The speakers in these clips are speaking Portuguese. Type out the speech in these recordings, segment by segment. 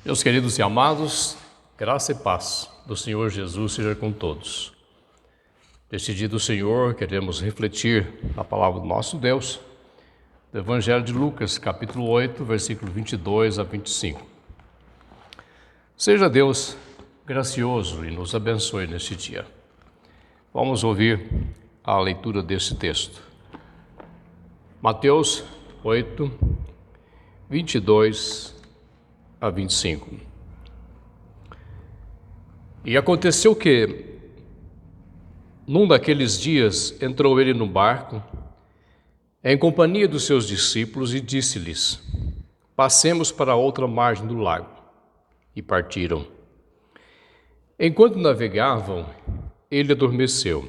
Meus queridos e amados, graça e paz do Senhor Jesus seja com todos. Neste dia do Senhor, queremos refletir na palavra do nosso Deus, do Evangelho de Lucas, capítulo 8, versículo 22 a 25. Seja Deus gracioso e nos abençoe neste dia. Vamos ouvir a leitura deste texto. Mateus 8, 22 a 25. E aconteceu que, num daqueles dias, entrou ele no barco, em companhia dos seus discípulos, e disse-lhes: passemos para a outra margem do lago. E partiram. Enquanto navegavam, ele adormeceu.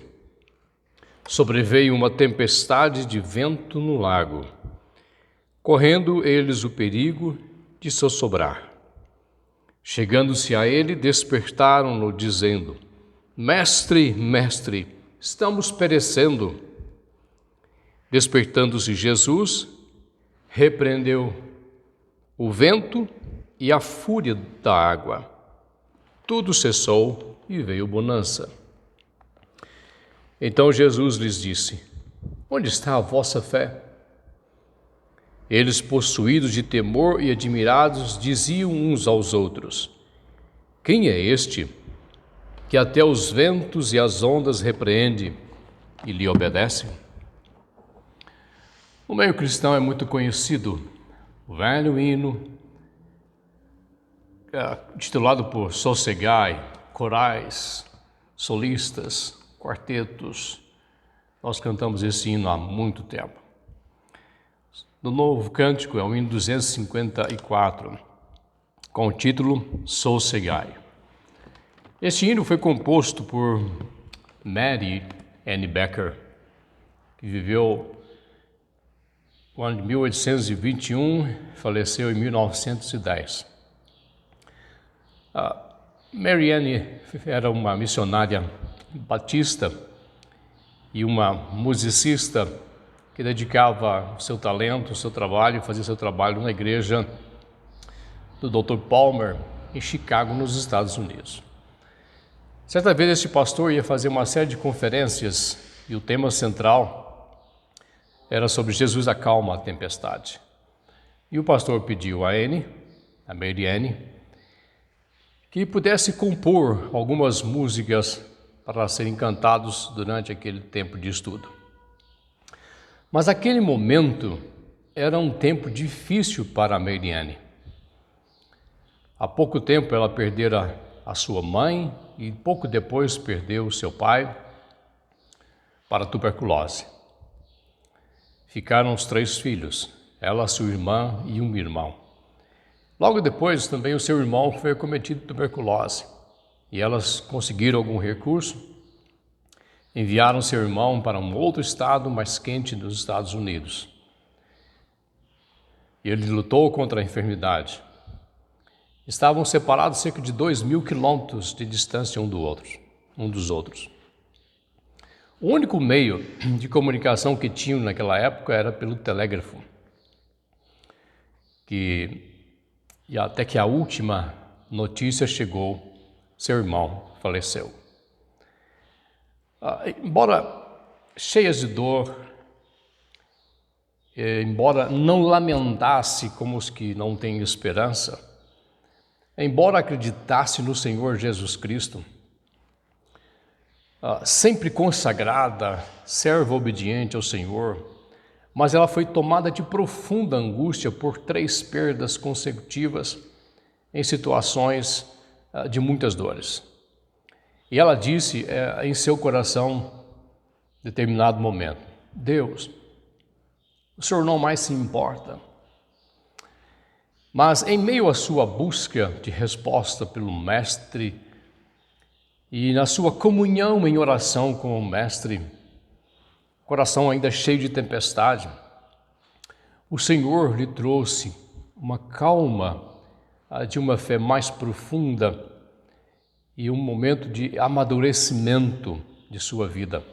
Sobreveio uma tempestade de vento no lago, correndo eles o perigo de sossobrar. Chegando-se a ele, despertaram-no, dizendo: Mestre, mestre, estamos perecendo. Despertando-se Jesus, repreendeu o vento e a fúria da água. Tudo cessou e veio bonança. Então Jesus lhes disse: onde está a vossa fé? Eles, possuídos de temor e admirados, diziam uns aos outros: quem é este que até os ventos e as ondas repreende e lhe obedecem? No meio cristão é muito conhecido o velho hino, titulado por Sossegai, corais, solistas, quartetos. Nós cantamos esse hino há muito tempo. No Novo Cântico é o hino 254, com o título Sossegai. Este hino foi composto por Mary Ann Becker, que viveu no ano de 1821 e faleceu em 1910. Mary Ann era uma missionária batista e uma musicista que dedicava o seu talento, o seu trabalho, fazia seu trabalho na igreja do Dr. Palmer, em Chicago, nos Estados Unidos. Certa vez este pastor ia fazer uma série de conferências e o tema central era sobre Jesus acalma a tempestade. E o pastor pediu a Mary Ann, que pudesse compor algumas músicas para serem cantados durante aquele tempo de estudo. Mas aquele momento era um tempo difícil para a Mary Ann. Há pouco tempo ela perdera a sua mãe e pouco depois perdeu seu pai para a tuberculose. Ficaram os 3 filhos, ela, sua irmã e um irmão. Logo depois também o seu irmão foi acometido de tuberculose e elas conseguiram algum recurso. Enviaram seu irmão para um outro estado mais quente dos Estados Unidos. E ele lutou contra a enfermidade. Estavam separados cerca de 2.000 quilômetros de distância um dos outros. O único meio de comunicação que tinham naquela época era pelo telégrafo. E até que a última notícia chegou, seu irmão faleceu. Embora cheias de dor, embora não lamentasse como os que não têm esperança, embora acreditasse no Senhor Jesus Cristo, sempre consagrada, serva obediente ao Senhor, mas ela foi tomada de profunda angústia por 3 perdas consecutivas em situações de muitas dores. E ela disse em seu coração, em determinado momento: Deus, o Senhor não mais se importa. Mas em meio à sua busca de resposta pelo Mestre e na sua comunhão em oração com o Mestre, coração ainda cheio de tempestade, o Senhor lhe trouxe uma calma de uma fé mais profunda e um momento de amadurecimento de sua vida.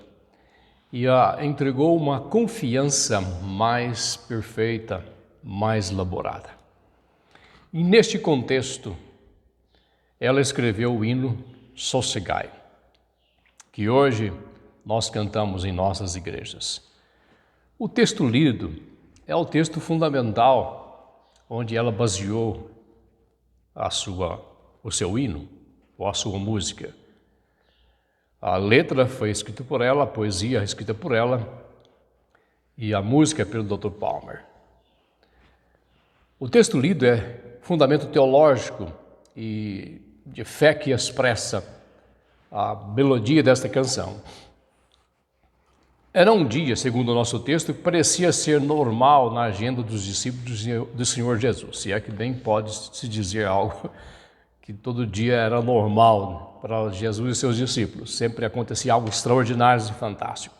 E a entregou uma confiança mais perfeita, mais elaborada. E neste contexto, ela escreveu o hino Sossegai, que hoje nós cantamos em nossas igrejas. O texto lido é o texto fundamental onde ela baseou o seu hino ou a sua música. A letra foi escrita por ela, a poesia escrita por ela e a música pelo Dr. Palmer. O texto lido é fundamento teológico e de fé que expressa a melodia desta canção. Era um dia, segundo o nosso texto, que parecia ser normal na agenda dos discípulos do Senhor Jesus, se é que bem pode se dizer algo que todo dia era normal para Jesus e seus discípulos. Sempre acontecia algo extraordinário e fantástico.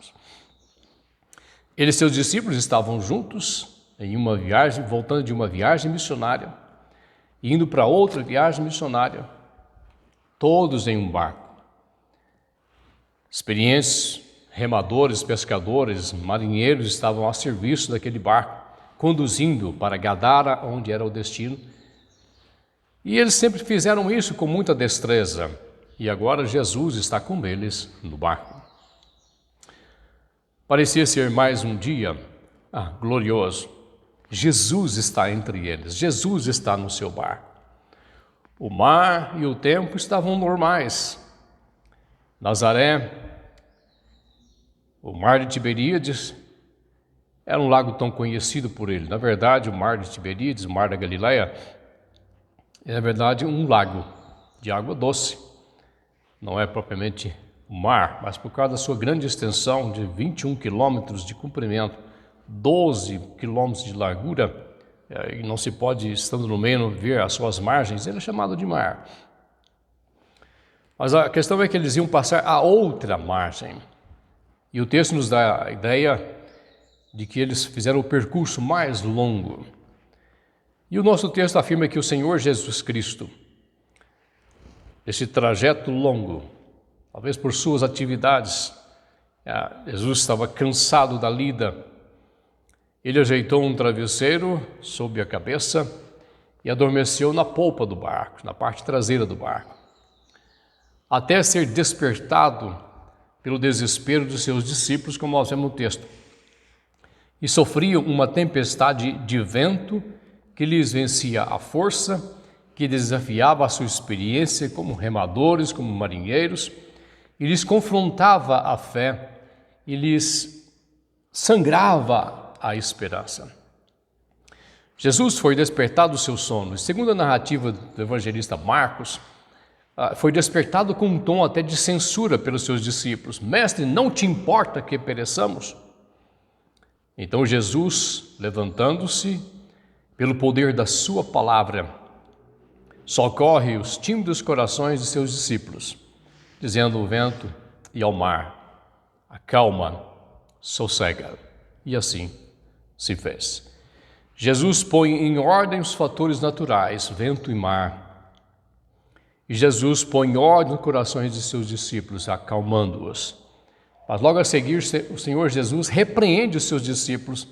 Ele e seus discípulos estavam juntos em uma viagem, voltando de uma viagem missionária, indo para outra viagem missionária, todos em um barco. Experientes, remadores, pescadores, marinheiros estavam a serviço daquele barco, conduzindo para Gadara, onde era o destino. E eles sempre fizeram isso com muita destreza. E agora Jesus está com eles no barco. Parecia ser mais um dia glorioso. Jesus está entre eles, Jesus está no seu barco. O mar e o tempo estavam normais. Nazaré, o mar de Tiberíades, era um lago tão conhecido por ele. Na verdade, o mar de Tiberíades, o mar da Galileia, é na verdade um lago de água doce. Não é propriamente o mar, mas por causa da sua grande extensão de 21 quilômetros de comprimento, 12 quilômetros de largura, e não se pode, estando no meio, ver as suas margens, ele é chamado de mar. Mas a questão é que eles iam passar a outra margem. E o texto nos dá a ideia de que eles fizeram o percurso mais longo. E o nosso texto afirma que o Senhor Jesus Cristo, esse trajeto longo, talvez por suas atividades, Jesus estava cansado da lida. Ele ajeitou um travesseiro sob a cabeça e adormeceu na polpa do barco, na parte traseira do barco, até ser despertado pelo desespero dos seus discípulos, como nós vemos no texto. E sofriam uma tempestade de vento que lhes vencia a força, que desafiava a sua experiência como remadores, como marinheiros, e lhes confrontava a fé e lhes sangrava a esperança. Jesus foi despertado do seu sono, e segundo a narrativa do evangelista Marcos, foi despertado com um tom até de censura pelos seus discípulos. Mestre, não te importa que pereçamos? Então Jesus, levantando-se, pelo poder da sua palavra, socorre os tímidos corações de seus discípulos, dizendo ao vento e ao mar: acalma, sossega. E assim se fez. Jesus põe em ordem os fatores naturais, vento e mar. E Jesus põe em ordem os corações de seus discípulos, acalmando-os. Mas logo a seguir, o Senhor Jesus repreende os seus discípulos,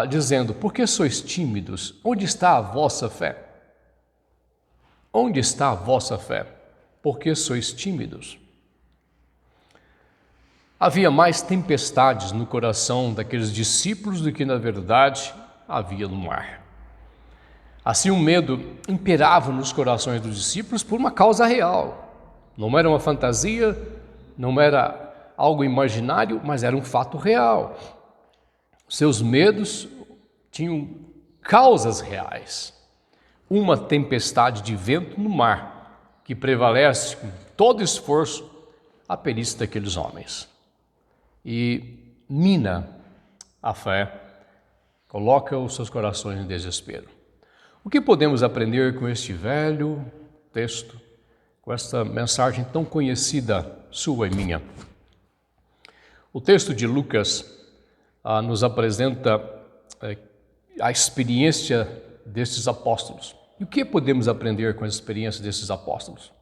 dizendo: por que sois tímidos? Onde está a vossa fé? Onde está a vossa fé? Por que sois tímidos? Havia mais tempestades no coração daqueles discípulos do que, na verdade, havia no mar. Assim, o medo imperava nos corações dos discípulos por uma causa real. Não era uma fantasia, não era algo imaginário, mas era um fato real. Seus medos tinham causas reais. Uma tempestade de vento no mar que prevalece com todo esforço a perícia daqueles homens. E mina a fé, coloca os seus corações em desespero. O que podemos aprender com este velho texto, com esta mensagem tão conhecida sua e minha? O texto de Lucas nos apresenta a experiência destes apóstolos. E o que podemos aprender com a experiência desses apóstolos?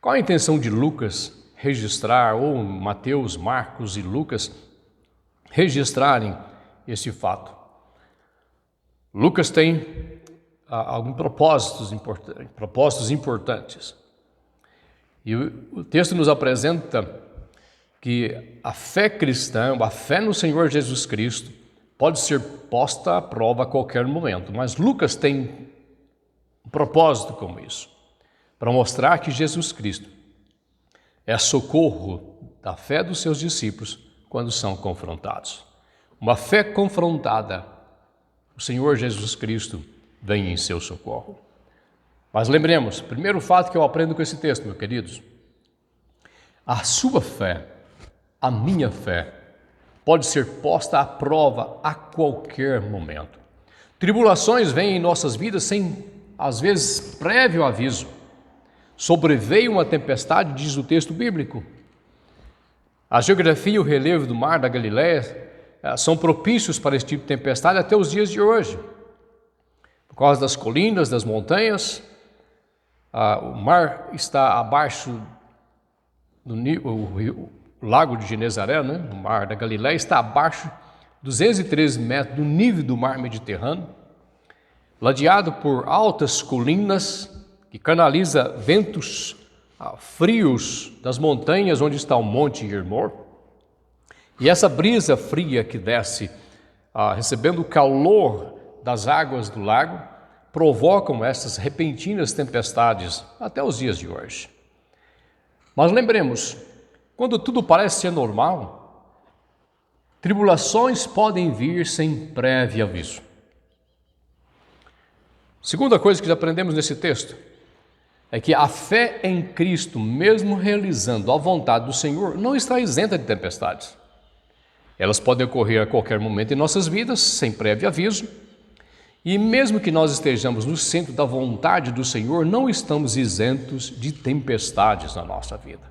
Qual a intenção de Lucas registrar, ou Mateus, Marcos e Lucas registrarem esse fato? Lucas tem alguns propósitos importantes. E o texto nos apresenta que a fé cristã, a fé no Senhor Jesus Cristo, pode ser posta à prova a qualquer momento. Mas Lucas tem um propósito como isso, para mostrar que Jesus Cristo é socorro da fé dos seus discípulos quando são confrontados. Uma fé confrontada, o Senhor Jesus Cristo vem em seu socorro. Mas lembremos, primeiro fato que eu aprendo com esse texto, meus queridos, a sua fé, a minha fé, pode ser posta à prova a qualquer momento. Tribulações vêm em nossas vidas sem, às vezes, prévio aviso. Sobreveio uma tempestade, diz o texto bíblico. A geografia e o relevo do mar da Galileia são propícios para esse tipo de tempestade até os dias de hoje. Por causa das colinas, das montanhas, o mar está abaixo do nível. O lago de Genezaré, o mar da Galileia, está abaixo de 213 metros do nível do mar Mediterrâneo, ladeado por altas colinas que canaliza ventos frios das montanhas onde está o Monte Hermon. E essa brisa fria que desce, recebendo o calor das águas do lago, provocam essas repentinas tempestades até os dias de hoje. Mas lembremos, quando tudo parece ser normal, tribulações podem vir sem prévio aviso. Segunda coisa que aprendemos nesse texto é que a fé em Cristo, mesmo realizando a vontade do Senhor, não está isenta de tempestades. Elas podem ocorrer a qualquer momento em nossas vidas, sem prévio aviso, e mesmo que nós estejamos no centro da vontade do Senhor, não estamos isentos de tempestades na nossa vida.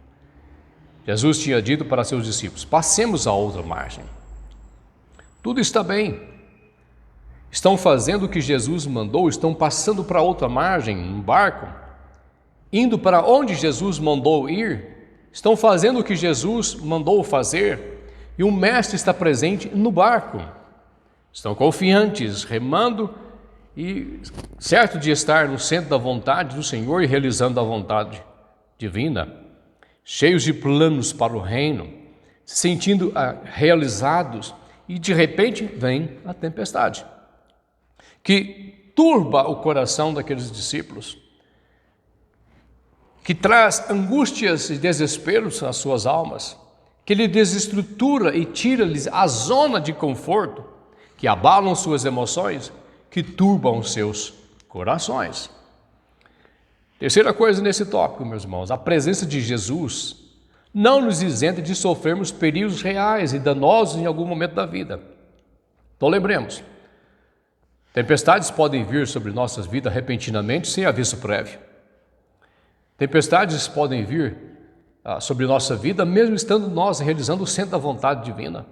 Jesus tinha dito para seus discípulos: passemos à outra margem. Tudo está bem. Estão fazendo o que Jesus mandou, estão passando para outra margem, num barco, indo para onde Jesus mandou ir, estão fazendo o que Jesus mandou fazer, e o Mestre está presente no barco. Estão confiantes, remando e certo de estar no centro da vontade do Senhor e realizando a vontade divina, cheios de planos para o reino, se sentindo realizados, e de repente vem a tempestade, que turba o coração daqueles discípulos, que traz angústias e desesperos às suas almas, que lhe desestrutura e tira-lhes a zona de conforto, que abalam suas emoções, que turbam seus corações. Terceira coisa nesse tópico, meus irmãos, a presença de Jesus não nos isenta de sofrermos perigos reais e danosos em algum momento da vida. Então lembremos, tempestades podem vir sobre nossas vidas repentinamente, sem aviso prévio. Tempestades podem vir sobre nossa vida, mesmo estando nós realizando o centro da vontade divina.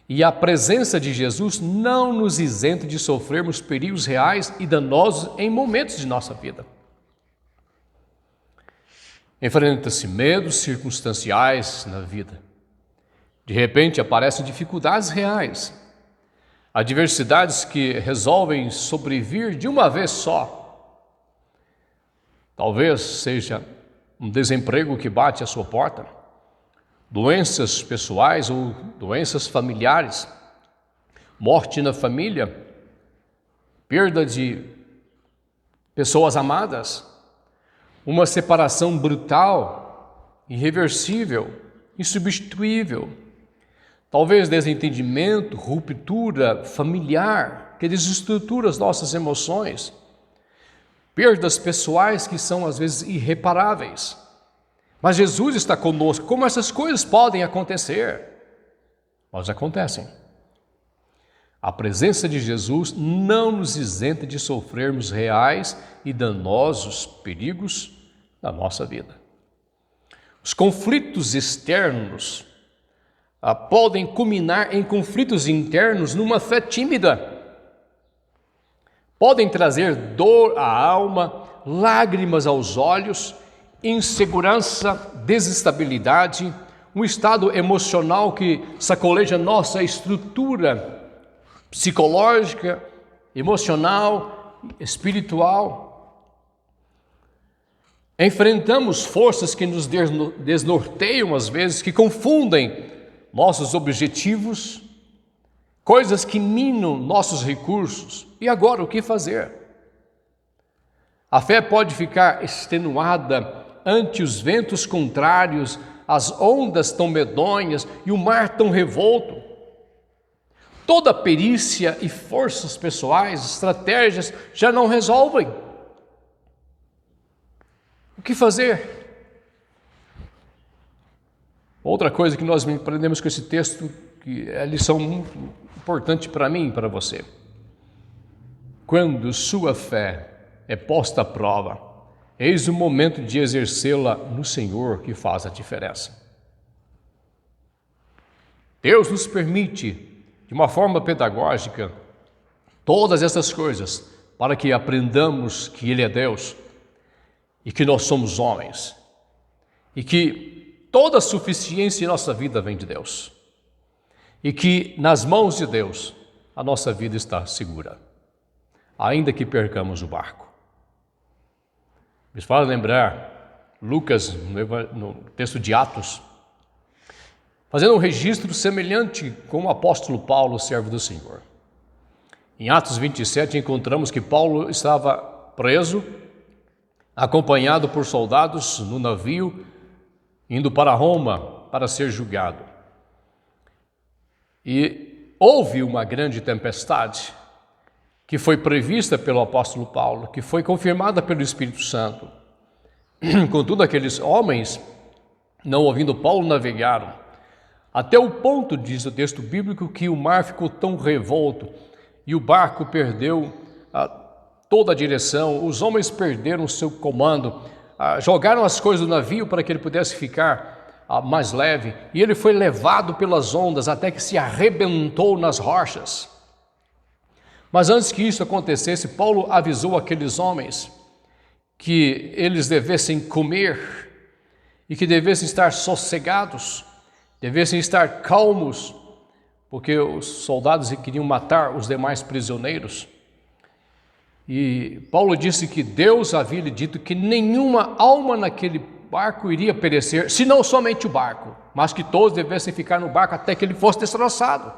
E a presença de Jesus não nos isenta de sofrermos perigos reais e danosos em momentos de nossa vida. Enfrenta-se medos circunstanciais na vida. De repente aparecem dificuldades reais, adversidades que resolvem sobrevir de uma vez só. Talvez seja um desemprego que bate à sua porta, doenças pessoais ou doenças familiares, morte na família, perda de pessoas amadas, uma separação brutal, irreversível, insubstituível, talvez desentendimento, ruptura familiar que desestrutura as nossas emoções, perdas pessoais que são às vezes irreparáveis. Mas Jesus está conosco. Como essas coisas podem acontecer? Mas acontecem. A presença de Jesus não nos isenta de sofrermos reais e danosos perigos na nossa vida. Os conflitos externos podem culminar em conflitos internos numa fé tímida. Podem trazer dor à alma, lágrimas aos olhos, insegurança, desestabilidade, um estado emocional que sacoleja nossa estrutura psicológica, emocional espiritual. Enfrentamos forças que nos desnorteiam às vezes, que confundem nossos objetivos, coisas que minam nossos recursos. E agora, o que fazer? A fé pode ficar extenuada ante os ventos contrários, as ondas tão medonhas e o mar tão revolto. Toda perícia e forças pessoais, estratégias já não resolvem. O que fazer? Outra coisa que nós aprendemos com esse texto, que é a lição muito importante para mim e para você. Quando sua fé é posta à prova, eis o momento de exercê-la no Senhor que faz a diferença. Deus nos permite, de uma forma pedagógica, todas essas coisas para que aprendamos que Ele é Deus e que nós somos homens e que toda a suficiência em nossa vida vem de Deus e que nas mãos de Deus a nossa vida está segura, ainda que percamos o barco. Me faz lembrar Lucas, no texto de Atos, fazendo um registro semelhante com o apóstolo Paulo, servo do Senhor. Em Atos 27, encontramos que Paulo estava preso, acompanhado por soldados no navio, indo para Roma para ser julgado. E houve uma grande tempestade, que foi prevista pelo apóstolo Paulo, que foi confirmada pelo Espírito Santo. Contudo, aqueles homens, não ouvindo Paulo, navegaram, até o ponto, diz o texto bíblico, que o mar ficou tão revolto e o barco perdeu toda a direção, os homens perderam o seu comando, jogaram as coisas do navio para que ele pudesse ficar mais leve, e ele foi levado pelas ondas até que se arrebentou nas rochas. Mas antes que isso acontecesse, Paulo avisou aqueles homens que eles devessem comer e que devessem estar sossegados, devessem estar calmos, porque os soldados queriam matar os demais prisioneiros. E Paulo disse que Deus havia lhe dito que nenhuma alma naquele barco iria perecer, senão somente o barco, mas que todos devessem ficar no barco até que ele fosse destroçado.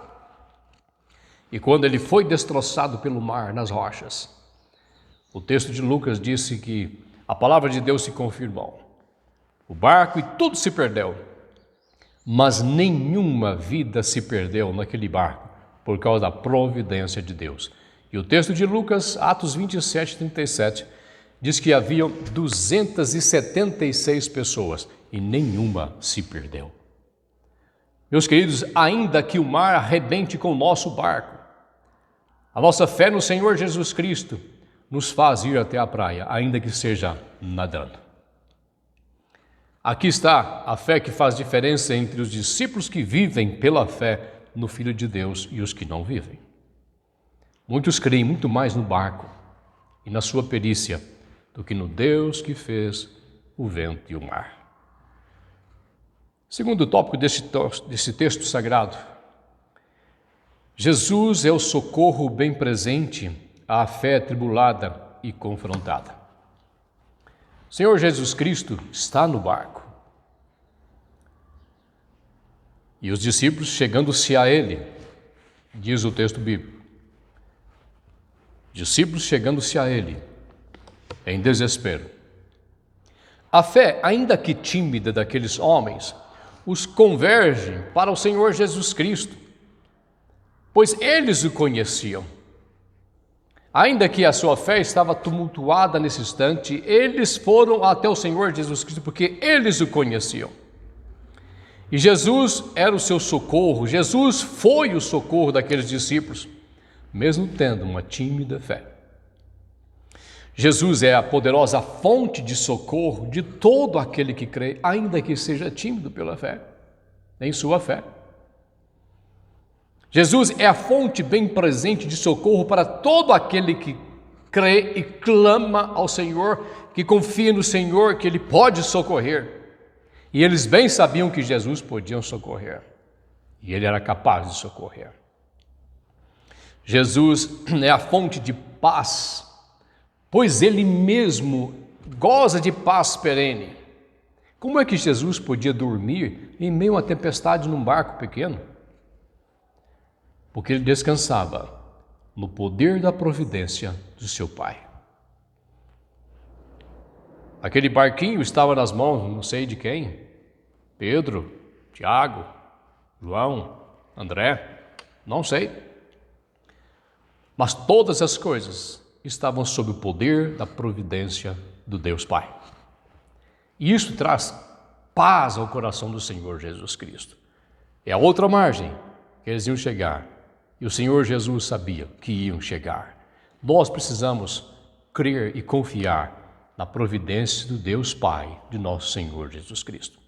E quando ele foi destroçado pelo mar, nas rochas, o texto de Lucas disse que a palavra de Deus se confirmou. O barco e tudo se perdeu, mas nenhuma vida se perdeu naquele barco, por causa da providência de Deus. E o texto de Lucas, Atos 27, 37, diz que haviam 276 pessoas e nenhuma se perdeu. Meus queridos, ainda que o mar arrebente com o nosso barco, a nossa fé no Senhor Jesus Cristo nos faz ir até a praia, ainda que seja nadando. Aqui está a fé que faz diferença entre os discípulos que vivem pela fé no Filho de Deus e os que não vivem. Muitos creem muito mais no barco e na sua perícia do que no Deus que fez o vento e o mar. Segundo tópico desse texto sagrado, Jesus é o socorro bem presente à fé tribulada e confrontada. O Senhor Jesus Cristo está no barco. E os discípulos, chegando-se a Ele, diz o texto bíblico, discípulos chegando-se a Ele, em desespero. A fé, ainda que tímida daqueles homens, os converge para o Senhor Jesus Cristo, pois eles o conheciam. Ainda que a sua fé estava tumultuada nesse instante, eles foram até o Senhor Jesus Cristo porque eles o conheciam. E Jesus era o seu socorro, Jesus foi o socorro daqueles discípulos, mesmo tendo uma tímida fé. Jesus é a poderosa fonte de socorro de todo aquele que crê, ainda que seja tímido pela fé, em sua fé. Jesus é a fonte bem presente de socorro para todo aquele que crê e clama ao Senhor, que confia no Senhor, que Ele pode socorrer. E eles bem sabiam que Jesus podia socorrer, e Ele era capaz de socorrer. Jesus é a fonte de paz pois ele mesmo goza de paz perene. Como é que Jesus podia dormir em meio a uma tempestade num barco pequeno? Porque ele descansava no poder da providência do seu Pai. Aquele barquinho estava nas mãos, não sei de quem, Pedro, Tiago, João, André, não sei. Mas todas as coisas estavam sob o poder da providência do Deus Pai. E isso traz paz ao coração do Senhor Jesus Cristo. É a outra margem que eles iam chegar. E o Senhor Jesus sabia que iam chegar. Nós precisamos crer e confiar na providência do Deus Pai de nosso Senhor Jesus Cristo.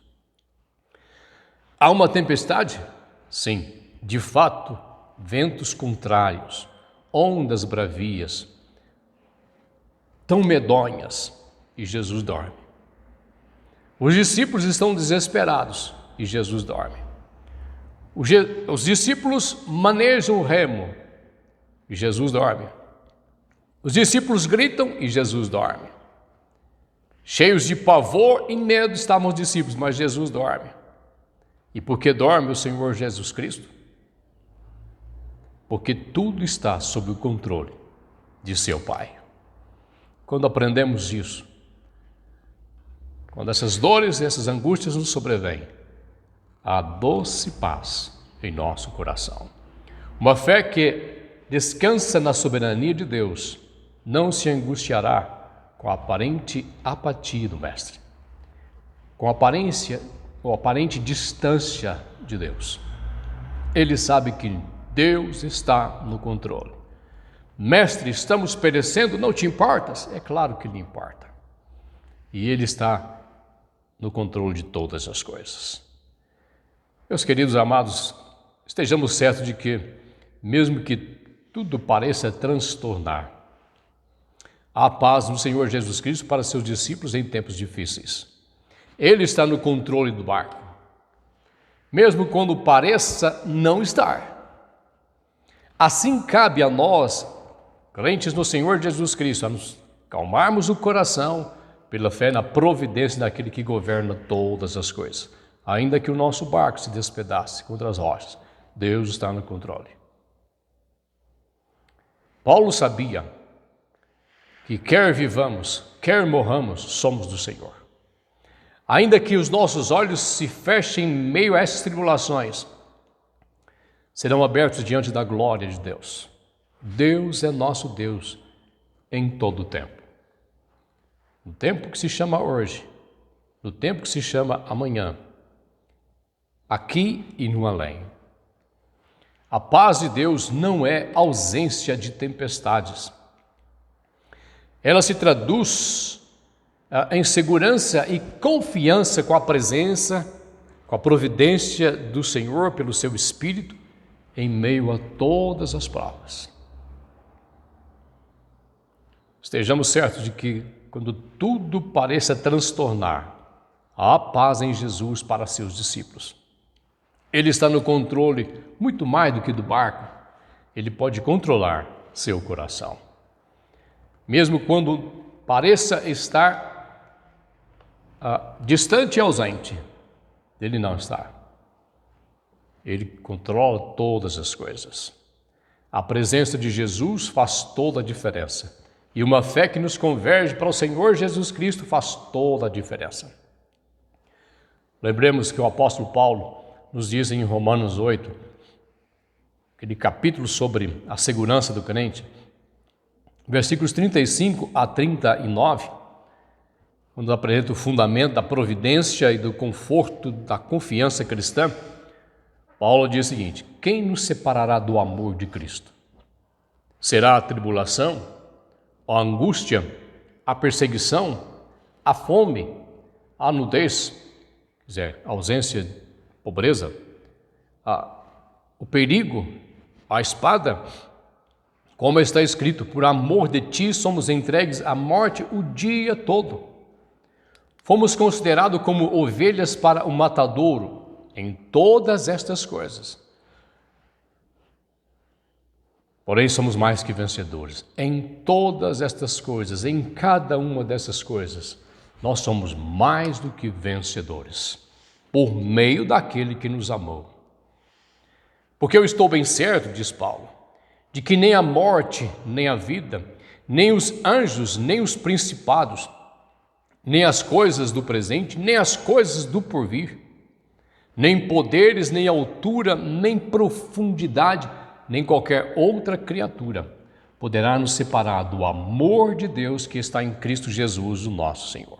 Há uma tempestade? Sim, de fato, ventos contrários, ondas bravias, tão medonhas, e Jesus dorme. Os discípulos estão desesperados e Jesus dorme. Os discípulos manejam o remo e Jesus dorme. Os discípulos gritam e Jesus dorme. Cheios de pavor e medo estavam os discípulos, mas Jesus dorme. E por que dorme o Senhor Jesus Cristo? Porque tudo está sob o controle de seu Pai. Quando aprendemos isso, quando essas dores e essas angústias nos sobrevêm, há doce paz em nosso coração. Uma fé que descansa na soberania de Deus não se angustiará com a aparente apatia do Mestre, com a aparente distância de Deus. Ele sabe que Deus está no controle. Mestre, estamos perecendo, não te importas? É claro que lhe importa. E Ele está no controle de todas as coisas. Meus queridos amados, estejamos certos de que, mesmo que tudo pareça transtornar, há paz no Senhor Jesus Cristo para seus discípulos em tempos difíceis. Ele está no controle do barco, mesmo quando pareça não estar. Assim cabe a nós, crentes no Senhor Jesus Cristo, a nos calmarmos o coração pela fé na providência daquele que governa todas as coisas. Ainda que o nosso barco se despedace contra as rochas, Deus está no controle. Paulo sabia que quer vivamos, quer morramos, somos do Senhor. Ainda que os nossos olhos se fechem em meio a essas tribulações, serão abertos diante da glória de Deus. Deus é nosso Deus em todo o tempo. No tempo que se chama hoje, no tempo que se chama amanhã, aqui e no além. A paz de Deus não é ausência de tempestades. Ela se traduz em segurança e confiança com a presença, com a providência do Senhor pelo seu Espírito em meio a todas as provas. Estejamos certos de que quando tudo pareça transtornar, há paz em Jesus para seus discípulos. Ele está no controle muito mais do que do barco. Ele pode controlar seu coração. Mesmo quando pareça estar distante e ausente, ele não está. Ele controla todas as coisas. A presença de Jesus faz toda a diferença. E uma fé que nos converge para o Senhor Jesus Cristo faz toda a diferença. Lembremos que o apóstolo Paulo nos diz em Romanos 8, aquele capítulo sobre a segurança do crente, versículos 35 a 39, quando apresenta o fundamento da providência e do conforto da confiança cristã, Paulo diz o seguinte: quem nos separará do amor de Cristo? Será a tribulação, a angústia, a perseguição, a fome, a nudez, quer dizer, a ausência, pobreza, o perigo, a espada? Como está escrito, por amor de ti somos entregues à morte o dia todo. Fomos considerados como ovelhas para o matadouro em todas estas coisas. Porém, somos mais que vencedores. Em todas estas coisas, em cada uma dessas coisas, nós somos mais do que vencedores, por meio daquele que nos amou. Porque eu estou bem certo, diz Paulo, de que nem a morte, nem a vida, nem os anjos, nem os principados, nem as coisas do presente, nem as coisas do porvir, nem poderes, nem altura, nem profundidade, nem qualquer outra criatura poderá nos separar do amor de Deus que está em Cristo Jesus, o nosso Senhor.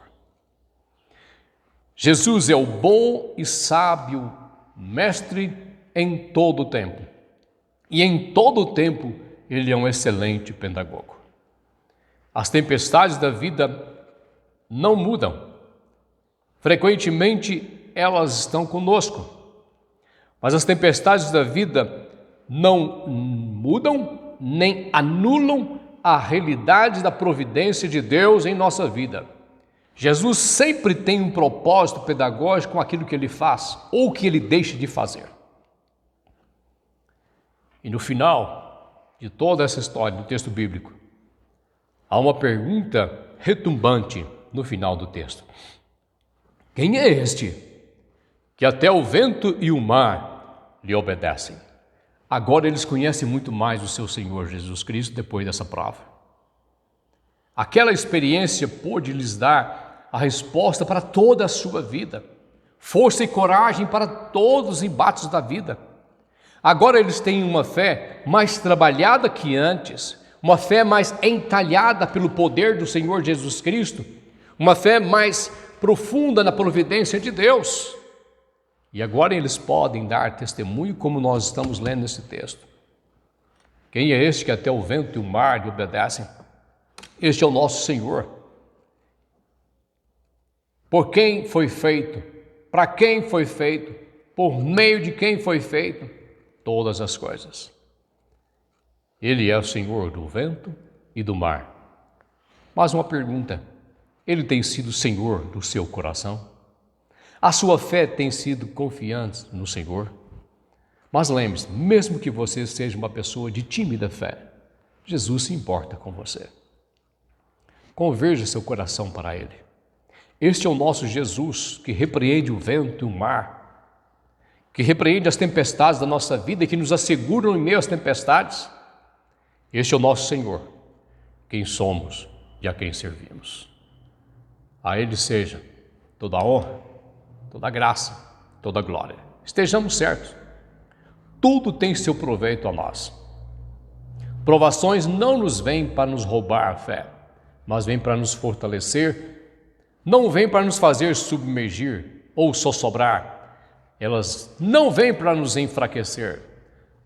Jesus é o bom e sábio mestre em todo o tempo. E em todo o tempo ele é um excelente pedagogo. As tempestades da vida não mudam. Frequentemente elas estão conosco. Mas as tempestades da vida não mudam nem anulam a realidade da providência de Deus em nossa vida. Jesus sempre tem um propósito pedagógico com aquilo que ele faz ou que ele deixa de fazer. E no final de toda essa história do texto bíblico, há uma pergunta retumbante no final do texto. Quem é este que até o vento e o mar lhe obedecem? Agora eles conhecem muito mais o seu Senhor Jesus Cristo depois dessa prova. Aquela experiência pôde lhes dar a resposta para toda a sua vida, força e coragem para todos os embates da vida. Agora eles têm uma fé mais trabalhada que antes, uma fé mais entalhada pelo poder do Senhor Jesus Cristo, uma fé mais profunda na providência de Deus. E agora eles podem dar testemunho como nós estamos lendo nesse texto. Quem é este que até o vento e o mar lhe obedecem? Este é o nosso Senhor. Por quem foi feito? Para quem foi feito? Por meio de quem foi feito? Todas as coisas. Ele é o Senhor do vento e do mar. Mas uma pergunta: ele tem sido Senhor do seu coração? A sua fé tem sido confiante no Senhor? Mas lembre-se, mesmo que você seja uma pessoa de tímida fé, Jesus se importa com você. Converja seu coração para Ele. Este é o nosso Jesus que repreende o vento e o mar, que repreende as tempestades da nossa vida e que nos asseguram em meio às tempestades. Este é o nosso Senhor, quem somos e a quem servimos. A Ele seja toda a honra, toda a graça, toda a glória. Estejamos certos. Tudo tem seu proveito a nós. Provações não nos vêm para nos roubar a fé, mas vêm para nos fortalecer, não vêm para nos fazer submergir ou sossobrar. Elas não vêm para nos enfraquecer,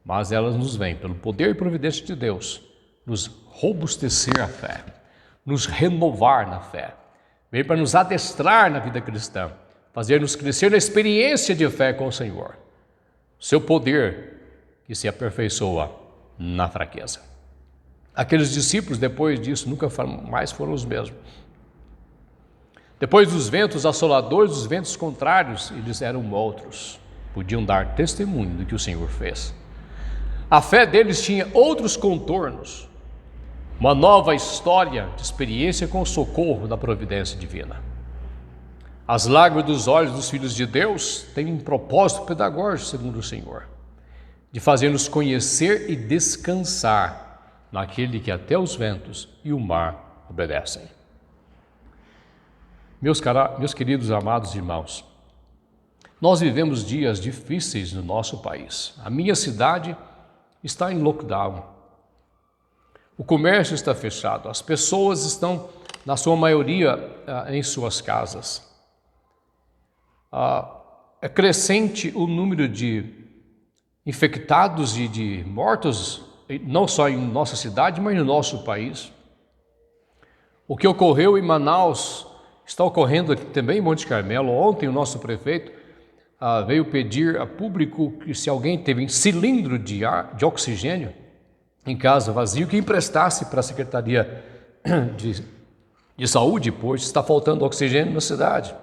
mas elas nos vêm pelo poder e providência de Deus, nos robustecer a fé, nos renovar na fé, vem para nos adestrar na vida cristã, fazer-nos crescer na experiência de fé com o Senhor. Seu poder que se aperfeiçoa na fraqueza. Aqueles discípulos, depois disso, nunca mais foram os mesmos. Depois dos ventos assoladores, dos ventos contrários, eles eram outros. Podiam dar testemunho do que o Senhor fez. A fé deles tinha outros contornos. Uma nova história de experiência com o socorro da providência divina. As lágrimas dos olhos dos filhos de Deus têm um propósito pedagógico, segundo o Senhor, de fazer-nos conhecer e descansar naquele que até os ventos e o mar obedecem. Meus queridos amados irmãos, nós vivemos dias difíceis no nosso país. A minha cidade está em lockdown. O comércio está fechado. As pessoas estão, na sua maioria, em suas casas. É crescente o número de infectados e de mortos, não só em nossa cidade, mas no nosso país. O que ocorreu em Manaus está ocorrendo aqui também em Monte Carmelo. Ontem o nosso prefeito veio pedir a público que, se alguém teve cilindro de oxigênio em casa vazio, que emprestasse para a Secretaria de Saúde, pois está faltando oxigênio na cidade.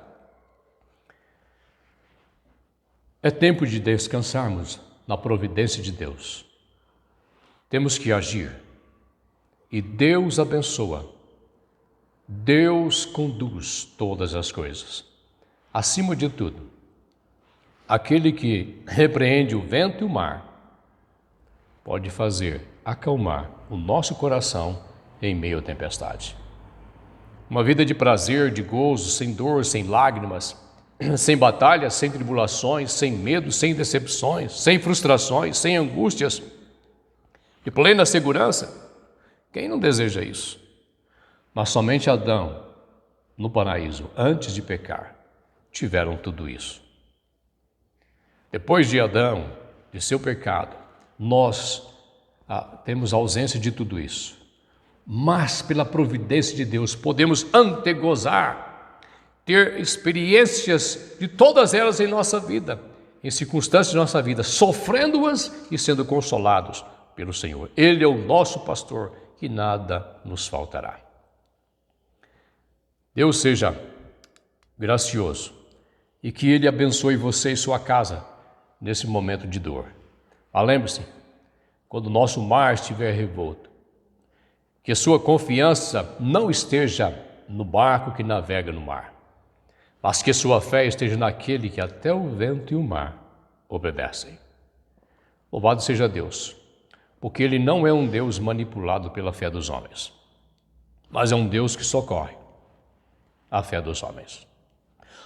É tempo de descansarmos na providência de Deus. temos que agir. E Deus abençoa. Deus conduz todas as coisas. Acima de tudo, aquele que repreende o vento e o mar pode fazer acalmar o nosso coração em meio à tempestade. Uma vida de prazer, de gozo, sem dor, sem lágrimas, sem batalhas, sem tribulações, sem medo, sem decepções, sem frustrações, sem angústias, de plena segurança. Quem não deseja isso? Mas somente Adão, no paraíso, antes de pecar, tiveram tudo isso. Depois de Adão, de seu pecado, nós temos ausência de tudo isso. Mas, pela providência de Deus, podemos antegozar, ter experiências de todas elas em nossa vida, em circunstâncias de nossa vida, sofrendo-as e sendo consolados pelo Senhor. Ele é o nosso pastor e nada nos faltará. Deus seja gracioso e que Ele abençoe você e sua casa nesse momento de dor. Mas lembre-se, quando o nosso mar estiver revolto, que a sua confiança não esteja no barco que navega no mar, mas que sua fé esteja naquele que até o vento e o mar obedecem. Louvado seja Deus, porque Ele não é um Deus manipulado pela fé dos homens, mas é um Deus que socorre a fé dos homens.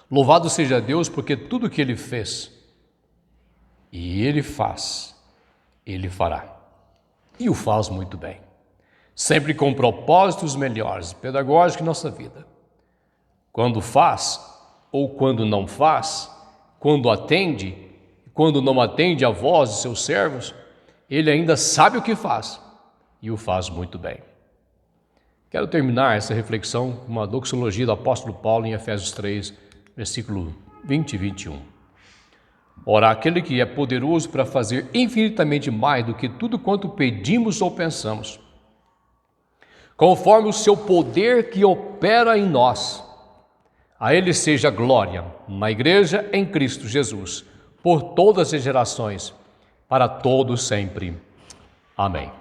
Louvado seja Deus, porque tudo que Ele fez e Ele faz, Ele fará. E o faz muito bem. Sempre com propósitos melhores, pedagógicos em nossa vida. Quando faz ou quando não faz, quando atende, quando não atende a voz de seus servos, Ele ainda sabe o que faz e o faz muito bem. Quero terminar essa reflexão com uma doxologia do apóstolo Paulo em Efésios 3, versículo 20 e 21. Ora, aquele que é poderoso para fazer infinitamente mais do que tudo quanto pedimos ou pensamos, conforme o seu poder que opera em nós, a Ele seja glória na Igreja em Cristo Jesus, por todas as gerações, para todos sempre. Amém.